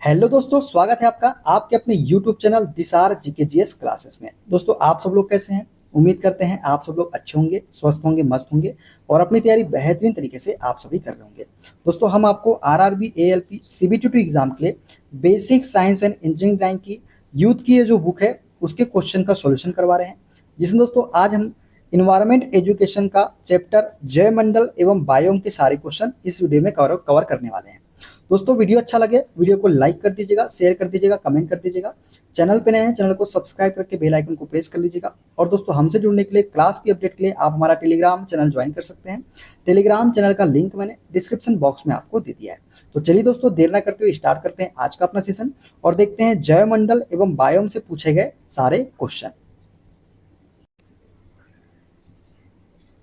Hello दोस्तों, स्वागत है आपका आपके अपने YouTube चैनल दिसार जीके जीएस क्लासेस में। दोस्तों, आप सब लोग कैसे हैं? उम्मीद करते हैं आप सब लोग अच्छे होंगे, स्वस्थ होंगे, मस्त होंगे और अपनी तैयारी बेहतरीन तरीके से आप सभी कर रहे होंगे। दोस्तों, हम आपको आरआरबी, एएलपी, सीबीटी एग्जाम के लिए basic science and engineering drawing की यूथ की ये जो बुक है उसके क्वेश्चन का सॉल्यूशन करवा रहे हैं, जिसमें दोस्तों आज हम इन्वायरमेंट एजुकेशन का चैप्टर जयमंडल एवं बायोम के सारे क्वेश्चन इस वीडियो में कवर करने वाले हैं। दोस्तों, वीडियो अच्छा लगे वीडियो को लाइक कर दीजिएगा, शेयर कर दीजिएगा, कमेंट कर दीजिएगा। चैनल पे नए हैं चैनल को सब्सक्राइब करके बेल आइकन को प्रेस कर लीजिएगा। और दोस्तों, हमसे जुड़ने के लिए क्लास की अपडेट के लिए आप हमारा टेलीग्राम चैनल ज्वाइन कर सकते हैं। टेलीग्राम चैनल का लिंक मैंने डिस्क्रिप्शन बॉक्स में आपको दे दिया है। तो चलिए दोस्तों, देर ना करते हुए स्टार्ट करते हैं आज का अपना सेशन और देखते हैं जयमंडल एवं बायोम से पूछे गए सारे क्वेश्चन।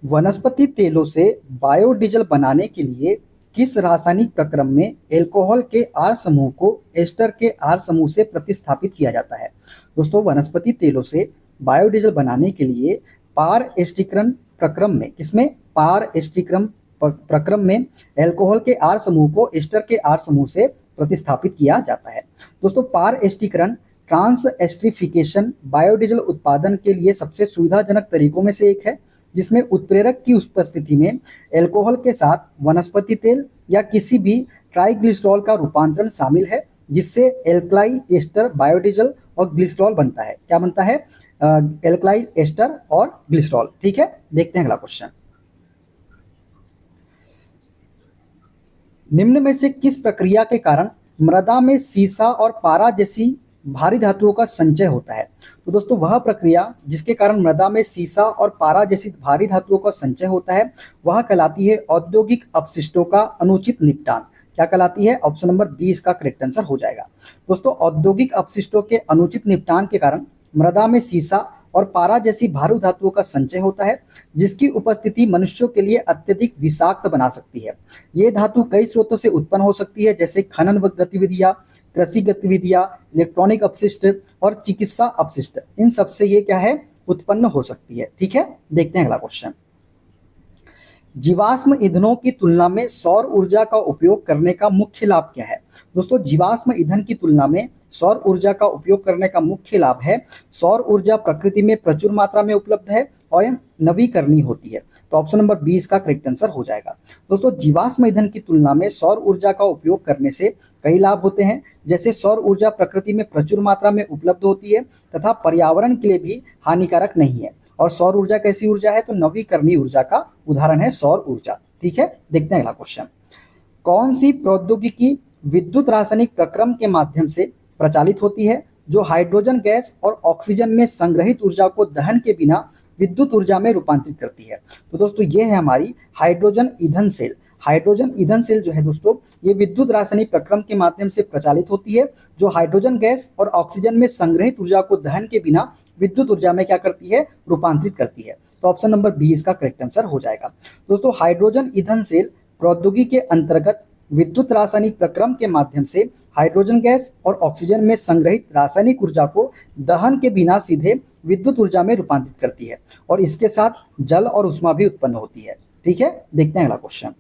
वनस्पति तेलों से बायोडीजल बनाने के लिए किस रासायनिक प्रक्रम में एल्कोहल के आर समूह को एस्टर के आर समूह से प्रतिस्थापित किया जाता है? दोस्तों, वनस्पति तेलों से बायोडीजल बनाने के लिए पार एस्टिकरण प्रक्रम में प्रक्रम में एल्कोहल के आर समूह को एस्टर के आर समूह से प्रतिस्थापित किया जाता है। दोस्तों, पार एस्टिकरण ट्रांस एस्ट्रिफिकेशन बायोडीजल उत्पादन के लिए सबसे सुविधाजनक तरीकों में से एक है, जिसमें उत्प्रेरक की उपस्थिति में एल्कोहल के साथ वनस्पति तेल या किसी भी ट्राइग्लिसरॉल का रूपांतरण शामिल है, जिससे एल्कलाइल एस्टर बायोडीजल और ग्लिसरॉल बनता है। क्या बनता है? एल्कलाइल एस्टर और ग्लिसरॉल। ठीक है, देखते हैं अगला क्वेश्चन। निम्न में से किस प्रक्रिया के कारण मृदा में सीसा और पारा जैसी भारी धातुओं का संचय होता है? तो दोस्तों, वह प्रक्रिया जिसके कारण मृदा में सीसा और पारा जैसी भारी धातुओं का संचय होता है वह कहलाती है औद्योगिक अपशिष्टों का अनुचित निपटान। क्या कहलाती है? ऑप्शन नंबर बी इसका करेक्ट आंसर हो जाएगा। दोस्तों, औद्योगिक अपशिष्टों के अनुचित निपटान के कारण मृदा में सीसा और पारा जैसी भारी धातुओं का संचय होता है, जिसकी उपस्थिति मनुष्यों के लिए अत्यधिक विषाक्त बना सकती है। ये धातु कई स्रोतों से उत्पन्न हो सकती है, जैसे खनन गतिविधियां, कृषि गतिविधियां, इलेक्ट्रॉनिक अपशिष्ट और चिकित्सा अपशिष्ट। इन सबसे ये क्या है? उत्पन्न हो सकती है। ठीक है, देखते हैं अगला क्वेश्चन। जीवाश्म ईंधनों की तुलना में सौर ऊर्जा का उपयोग करने का मुख्य लाभ क्या है? दोस्तों, जीवाश्म ईंधन की तुलना में सौर ऊर्जा का उपयोग करने का मुख्य लाभ है सौर ऊर्जा प्रकृति में प्रचुर मात्रा में उपलब्ध है और नवीकरणीय होती है। तो ऑप्शन नंबर बी इसका करेक्ट आंसर हो जाएगा। दोस्तों, जीवाश्म ईंधन की तुलना में सौर ऊर्जा का उपयोग करने से कई लाभ होते हैं, जैसे सौर ऊर्जा प्रकृति में प्रचुर मात्रा में उपलब्ध होती है तथा पर्यावरण के लिए भी हानिकारक नहीं है। और सौर ऊर्जा कैसी ऊर्जा है? तो नवीकरणीय ऊर्जा का उदाहरण है सौर ऊर्जा। ठीक है, देखते हैं अगला क्वेश्चन। कौन सी प्रौद्योगिकी विद्युत रासायनिक प्रक्रम के माध्यम से प्रचालित होती है जो हाइड्रोजन गैस और ऑक्सीजन में संग्रहित ऊर्जा को दहन के बिना विद्युत ऊर्जा में रूपांतरित करती है? तो दोस्तों, ये है हमारी हाइड्रोजन ईंधन सेल। हाइड्रोजन ईंधन सेल जो है दोस्तों, ये विद्युत रासायनिक प्रक्रम के माध्यम से प्रचालित होती है, जो हाइड्रोजन गैस और ऑक्सीजन में संग्रहित ऊर्जा को दहन के बिना विद्युत ऊर्जा में क्या करती है? रूपांतरित करती है। तो ऑप्शन नंबर बी इसका करेक्ट आंसर हो जाएगा। दोस्तों, हाइड्रोजन ईंधन सेल प्रौद्योगिकी के अंतर्गत विद्युत रासायनिक प्रक्रम के माध्यम से हाइड्रोजन गैस और ऑक्सीजन में संग्रहित रासायनिक ऊर्जा को दहन के बिना सीधे विद्युत ऊर्जा में रूपांतरित करती है और इसके साथ जल और ऊष्मा भी उत्पन्न होती है। ठीक है, देखते हैं अगला क्वेश्चन।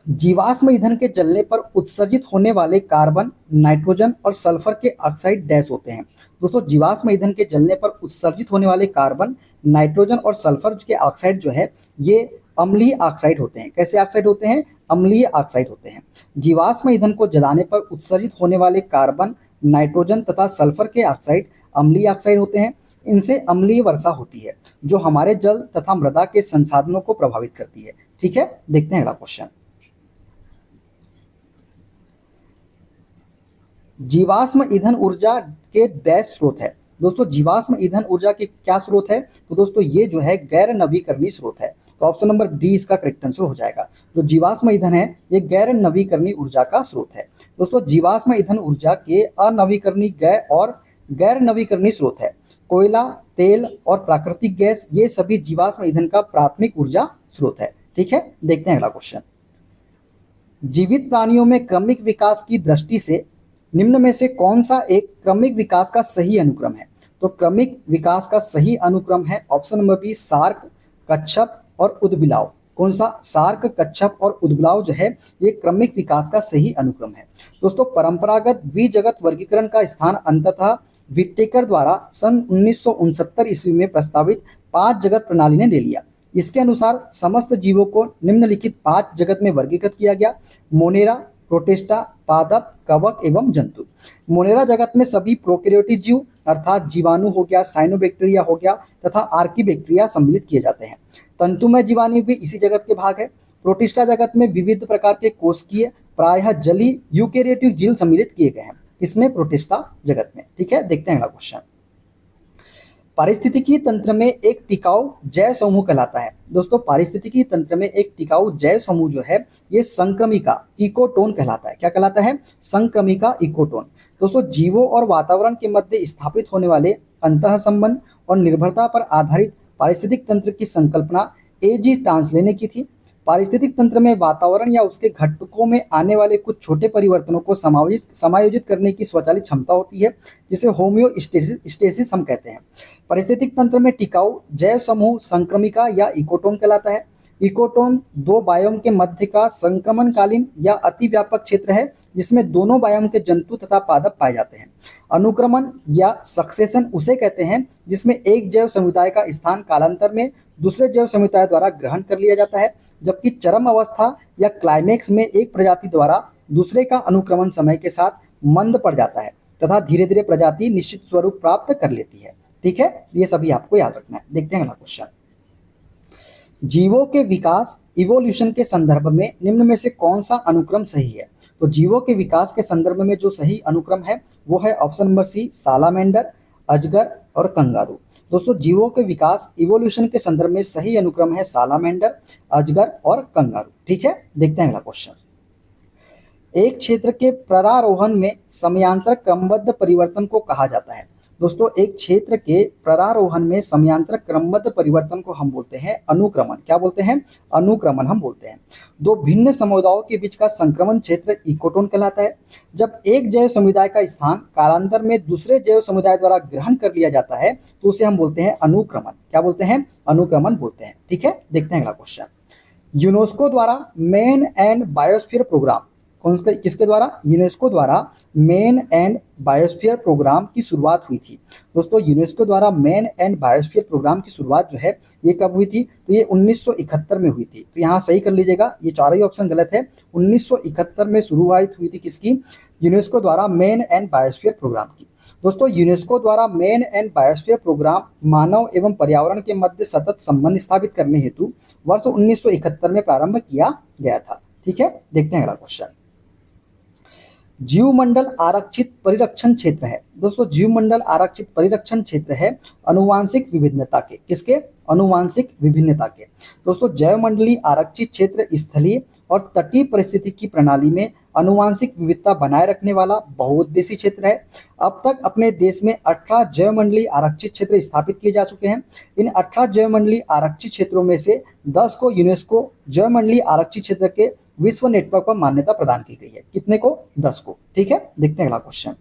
जीवाश्म ईंधन के जलने पर उत्सर्जित होने वाले कार्बन, नाइट्रोजन और सल्फर के ऑक्साइड डैश होते हैं? दोस्तों, जीवाश्म ईंधन के जलने पर उत्सर्जित होने वाले कार्बन, नाइट्रोजन और सल्फर के ऑक्साइड जो है ये अम्लीय ऑक्साइड होते हैं। कैसे ऑक्साइड होते हैं? अम्लीय ऑक्साइड होते हैं। जीवाश्म ईंधन को जलाने पर उत्सर्जित होने वाले कार्बन, नाइट्रोजन तथा सल्फर के ऑक्साइड अम्लीय ऑक्साइड होते हैं। इनसे अम्लीय वर्षा होती है जो हमारे जल तथा मृदा के संसाधनों को प्रभावित करती है। ठीक है, देखते हैं अगला क्वेश्चन। जीवाश्म ईंधन ऊर्जा के डैश स्रोत है? दोस्तों, जीवाश्म ईंधन ऊर्जा के क्या स्रोत है? तो दोस्तों, ये जो है गैर नवीकरणीय स्रोत है। तो ऑप्शन नंबर डी इसका करेक्ट आंसर हो जाएगा। जो जीवाश्म ईंधन है ये गैर नवीकरणीय ऊर्जा का स्रोत है। दोस्तों, जीवाश्म ईंधन ऊर्जा के अनवीकरणीय और गैर नवीकरणीय स्रोत है कोयला, तेल और प्राकृतिक गैस। ये सभी जीवाश्म ईंधन का प्राथमिक ऊर्जा स्रोत है। ठीक है, देखते हैं अगला क्वेश्चन। जीवित प्राणियों में क्रमिक विकास की दृष्टि से निम्न में से कौन सा एक क्रमिक विकास का सही अनुक्रम है? तो क्रमिक विकास का सही अनुक्रम है ऑप्शन नंबर बी शार्क, कच्छप और उदबिलाव। कौन सा? शार्क, कच्छप और उदबिलाव जो है ये क्रमिक विकास का सही अनुक्रम है। दोस्तों परंपरागत द्विजगत वर्गीकरण का स्थान अंततः विटेकर द्वारा सन 1969 ईस्वी में प्रस्तावित 5 जगत प्रणाली ने ले लिया। इसके अनुसार समस्त जीवों को निम्नलिखित 5 जगत में वर्गीकृत किया गया: मोनेरा, प्रोटिस्टा, पादप, कवक एवं जंतु। मोनेरा जगत में सभी प्रोकैरियोटिक जीव अर्थात जीवाणु हो गया, साइनोबैक्टीरिया हो गया तथा आर्कीबैक्टीरिया सम्मिलित किए जाते हैं। तंतुमय जीवाणु भी इसी जगत के भाग है। प्रोटिस्टा जगत में विविध प्रकार के कोशिकीय प्रायः जलीय यूकेरियोटिक जीव सम्मिलित किए गए हैं इसमें प्रोटिस्टा जगत में। ठीक है, देखते हैं अगला क्वेश्चन। पारिस्थितिकी तंत्र में एक टिकाऊ जैव समूह कहलाता है। दोस्तों पारिस्थितिकी तंत्र में एक टिकाऊ जैव समूह जो है ये संक्रमिका इकोटोन कहलाता है। क्या कहलाता है? संक्रमिका इकोटोन। दोस्तों जीवों और वातावरण के मध्य स्थापित होने वाले अंतः संबंध और निर्भरता पर आधारित पारिस्थितिक तंत्र की संकल्पना एजी टांसले ने की थी। पारिस्थितिक तंत्र में वातावरण या उसके घटकों में आने वाले कुछ छोटे परिवर्तनों को समायोजित करने की स्वचालित क्षमता होती है, जिसे होम्योस्टेसिस हम कहते हैं। पारिस्थितिक तंत्र में टिकाऊ जैव समूह संक्रमिका या इकोटोन कहलाता है। इकोटोन दो बायोम के मध्य का संक्रमणकालीन या अतिव्यापक क्षेत्र है जिसमें दोनों बायोम के जंतु तथा पादप पाए जाते हैं। अनुक्रमण या सक्सेशन उसे कहते हैं जिसमें एक जैव समुदाय का स्थान कालांतर में दूसरे जैव समुदाय द्वारा ग्रहण कर लिया जाता है, जबकि चरम अवस्था या क्लाइमेक्स में एक प्रजाति द्वारा दूसरे का अनुक्रमण समय के साथ मंद पड़ जाता है तथा धीरे धीरे प्रजाति निश्चित स्वरूप प्राप्त कर लेती है। ठीक है, ये सभी आपको याद रखना है। देखते हैं अगला क्वेश्चन। जीवों के विकास इवोल्यूशन के संदर्भ में निम्न में से कौन सा अनुक्रम सही है? तो जीवों के विकास के संदर्भ में जो सही अनुक्रम है वो है ऑप्शन नंबर सी, सालामेंडर, अजगर और कंगारू। दोस्तों जीवों के विकास इवोल्यूशन के संदर्भ में सही अनुक्रम है सालामेंडर, अजगर और कंगारू। ठीक है, देखते हैं अगला क्वेश्चन। एक क्षेत्र के प्ररारोहण में समयांतर क्रमबद्ध परिवर्तन को कहा जाता है। दोस्तों एक क्षेत्र के प्ररारोहण में समयांतर क्रमबद्ध परिवर्तन को हम बोलते हैं अनुक्रमण। क्या बोलते हैं? अनुक्रमण हम बोलते हैं। दो भिन्न समुदायों के बीच का संक्रमण क्षेत्र इकोटोन कहलाता है। जब एक जैव समुदाय का स्थान कालांतर में दूसरे जैव समुदाय द्वारा ग्रहण कर लिया जाता है तो उसे हम बोलते हैं अनुक्रमण। क्या बोलते हैं? अनुक्रमण बोलते हैं। ठीक है, देखते हैं अगला क्वेश्चन। यूनेस्को द्वारा मैन एंड बायोस्फीयर प्रोग्राम किसके द्वारा? यूनेस्को द्वारा मैन एंड बायोस्फीयर प्रोग्राम की शुरुआत हुई थी। दोस्तों यूनेस्को द्वारा मैन एंड बायोस्फीयर प्रोग्राम की शुरुआत जो है ये कब हुई थी? तो ये 1971 में हुई थी। तो यहाँ सही कर लीजिएगा, ये चारों ही ऑप्शन गलत है। 1971 में शुरुआत हुई थी किसकी? यूनेस्को द्वारा मैन एंड बायोस्फीयर प्रोग्राम की। दोस्तों यूनेस्को द्वारा मैन एंड बायोस्फीयर प्रोग्राम मानव एवं पर्यावरण के मध्य सतत संबंध स्थापित करने हेतु वर्ष 1971 में प्रारंभ किया गया था। ठीक है, देखते हैं अगला क्वेश्चन। जीवमंडल आरक्षित परिरक्षण क्षेत्र है। दोस्तों जीवमंडल आरक्षित परिरक्षण क्षेत्र है अनुवांशिक विभिन्नता के। किसके? अनुवांशिक विभिन्नता के। दोस्तों जैवमंडलीय आरक्षित क्षेत्र स्थलीय और तटीय परिस्थितिकी प्रणाली में अनुवांशिक विविधता बनाए रखने वाला बहुउद्देशीय क्षेत्र है। अब तक अपने देश में 18 जैवमंडलीय आरक्षित क्षेत्र स्थापित किए जा चुके हैं। इन 18 जैवमंडलीय आरक्षित क्षेत्रों में से 10 को यूनेस्को जैवमंडलीय आरक्षित क्षेत्र के विश्व नेटवर्क पर मान्यता प्रदान की गई है। कितने को? 10 को। ठीक है, देखते हैं अगला क्वेश्चन।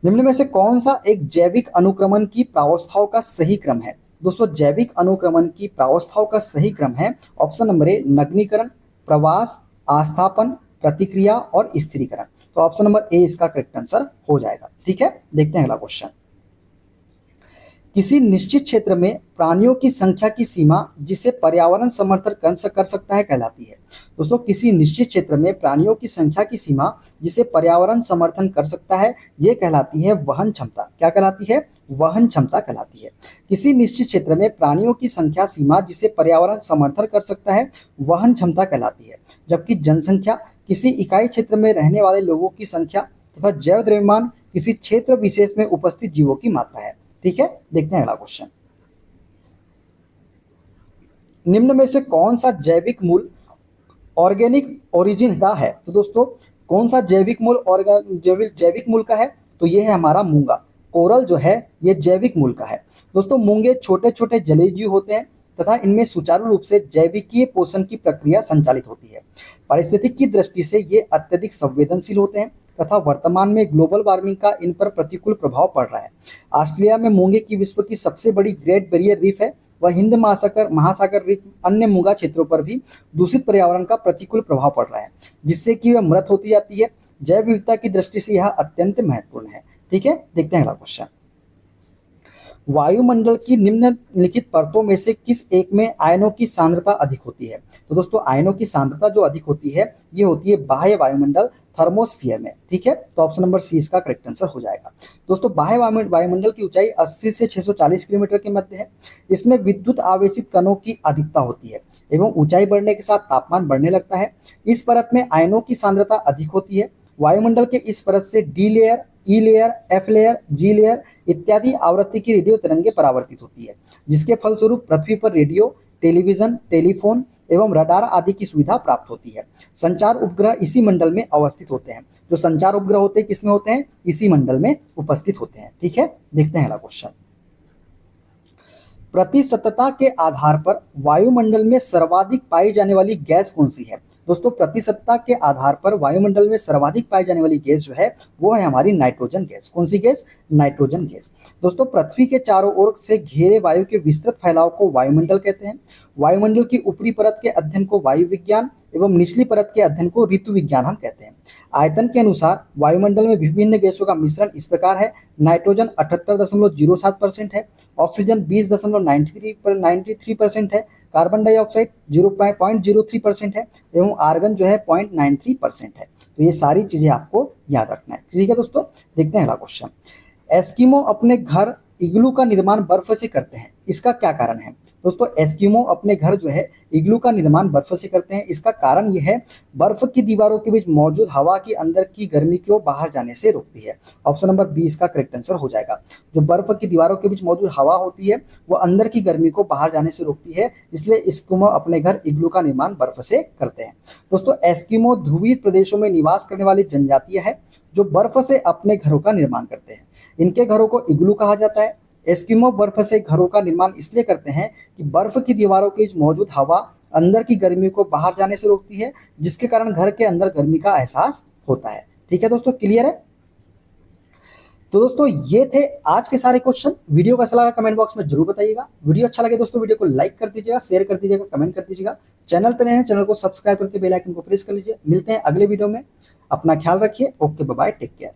निम्न में से कौन सा एक जैविक अनुक्रमण की प्रावस्थाओं का सही क्रम है? दोस्तों जैविक अनुक्रमण की प्रावस्थाओं का सही क्रम है ऑप्शन नंबर ए, नग्नीकरण, प्रवास, आस्थापन, प्रतिक्रिया और स्थिरीकरण। तो ऑप्शन नंबर ए इसका करेक्ट आंसर हो जाएगा। ठीक है, देखते हैं अगला क्वेश्चन। किसी निश्चित क्षेत्र में प्राणियों की संख्या की सीमा जिसे पर्यावरण समर्थन कर सकता है कहलाती है। दोस्तों किसी निश्चित क्षेत्र में प्राणियों की संख्या की सीमा जिसे पर्यावरण समर्थन कर सकता है ये कहलाती है वहन क्षमता। क्या कहलाती है? वहन क्षमता कहलाती है। किसी निश्चित क्षेत्र में प्राणियों की संख्या सीमा जिसे पर्यावरण समर्थन कर सकता है वहन क्षमता कहलाती है, जबकि जनसंख्या किसी इकाई क्षेत्र में रहने वाले लोगों की संख्या तथा जैव द्रव्यमान किसी क्षेत्र विशेष में उपस्थित जीवों की मात्रा है। ठीक है, देखते हैं अगला क्वेश्चन। निम्न में से कौन सा जैविक मूल ऑर्गेनिक ओरिजिन का है? तो दोस्तों कौन सा जैविक मूल जैविक मूल का है? तो ये है हमारा मूंगा। कोरल जो है ये जैविक मूल का है। दोस्तों मूंगे छोटे छोटे जलीय जीव होते हैं तथा इनमें सुचारू रूप से जैविकीय पोषण की प्रक्रिया संचालित होती है। पारिस्थितिक की दृष्टि से ये अत्यधिक संवेदनशील होते हैं तथा वर्तमान में ग्लोबल वार्मिंग का इन पर प्रतिकूल प्रभाव पड़ रहा है। ऑस्ट्रेलिया में मूंगे की विश्व की सबसे बड़ी ग्रेट बैरियर रीफ है व हिंद महासागर महासागर रिक्त अन्य मूंगा क्षेत्रों पर भी दूषित पर्यावरण का प्रतिकूल प्रभाव पड़ रहा है, जिससे कि वह मृत होती जाती है। जैव विविधता की दृष्टि से यह अत्यंत महत्वपूर्ण है। ठीक है, देखते हैं अगला क्वेश्चन। वायुमंडल की निम्नलिखित परतों में से किस एक में आयनों की सांद्रता अधिक होती है? तो दोस्तों आयनों की सांद्रता जो अधिक होती है ये होती है बाह्य वायुमंडल, थर्मोस्फीयर में। ठीक है, तो ऑप्शन नंबर सी इसका करेक्ट आंसर हो जाएगा। दोस्तों बाह्य वायुमंडल की ऊंचाई 80 से 640 किलोमीटर के मध्य है। इसमें विद्युत आवेशित कणों की अधिकता होती है एवं ऊंचाई बढ़ने के साथ तापमान बढ़ने लगता है। इस परत में आयनों की सांद्रता अधिक होती है। वायुमंडल के इस परत से डी लेयर, ई लेयर, एफ लेयर, जी लेयर इत्यादि आवृत्ति की रेडियो तरंगे परावर्तित होती है, जिसके फलस्वरूप पृथ्वी पर रेडियो, टेलीविजन, टेलीफोन एवं रडार आदि की सुविधा प्राप्त होती है। संचार उपग्रह इसी मंडल में अवस्थित होते हैं। जो संचार उपग्रह होते हैं किसमें होते हैं? इसी मंडल में उपस्थित होते हैं। ठीक है, देखते हैं अगला क्वेश्चन। प्रतिशतता के आधार पर वायुमंडल में सर्वाधिक पाई जाने वाली गैस कौन सी है? दोस्तों प्रतिशतता के आधार पर वायुमंडल में सर्वाधिक पाई जाने वाली गैस जो है वो है हमारी नाइट्रोजन गैस। कौन सी गैस? Nitrogen gas. दोस्तों पृथ्वी के चारों ओर से घेरे वायु के विस्तृत फैलाव को वायुमंडल कहते हैं। वायुमंडल की ऊपरी परत के अध्ययन को वायु विज्ञान एवं निचली परत के अध्ययन को ऋतु विज्ञान हम कहते हैं। आयतन के अनुसार वायुमंडल में विभिन्न गैसों का मिश्रण इस प्रकार है। नाइट्रोजन 78.07% है, ऑक्सीजन 20.93% है, कार्बन डाइऑक्साइड 0.03% है एवं आर्गन जो है 0.93% है। तो ये सारी चीजें आपको याद रखना है। ठीक है दोस्तों, देखते हैं अगला क्वेश्चन। एस्किमो अपने घर इग्लू का निर्माण बर्फ से करते हैं, इसका क्या कारण है? दोस्तों एस्किमो अपने घर जो है इग्लू का निर्माण बर्फ से करते हैं। इसका कारण यह है बर्फ की दीवारों के बीच मौजूद हवा की अंदर की गर्मी को बाहर जाने से रोकती है। ऑप्शन नंबर बी इसका करेक्ट आंसर हो जाएगा। जो बर्फ की दीवारों के बीच मौजूद हवा होती है वो अंदर की गर्मी को बाहर जाने से रोकती है, इसलिए एस्किमो अपने घर इग्लू का निर्माण बर्फ से करते हैं। दोस्तों एस्किमो ध्रुवीय प्रदेशों में निवास करने वाली जनजातियां है जो बर्फ से अपने घरों का निर्माण करते हैं। इनके घरों को इग्लू कहा जाता है। एस्किमो बर्फ से घरों का निर्माण इसलिए करते हैं कि बर्फ की दीवारों के बीच मौजूद हवा अंदर की गर्मी को बाहर जाने से रोकती है, जिसके कारण घर के अंदर गर्मी का एहसास होता है। ठीक है दोस्तों, क्लियर है? तो दोस्तों ये थे आज के सारे क्वेश्चन। वीडियो कैसा लगा कमेंट बॉक्स में जरूर बताइएगा। वीडियो अच्छा लगे दोस्तों वीडियो को लाइक कर दीजिएगा, शेयर कर दीजिएगा, कमेंट कर दीजिएगा। चैनल पे नए हैं चैनल को सब्सक्राइब करके बेल आइकन को प्रेस कर लीजिए। मिलते हैं अगले वीडियो में। अपना ख्याल रखिए। Okay, bye bye, take care.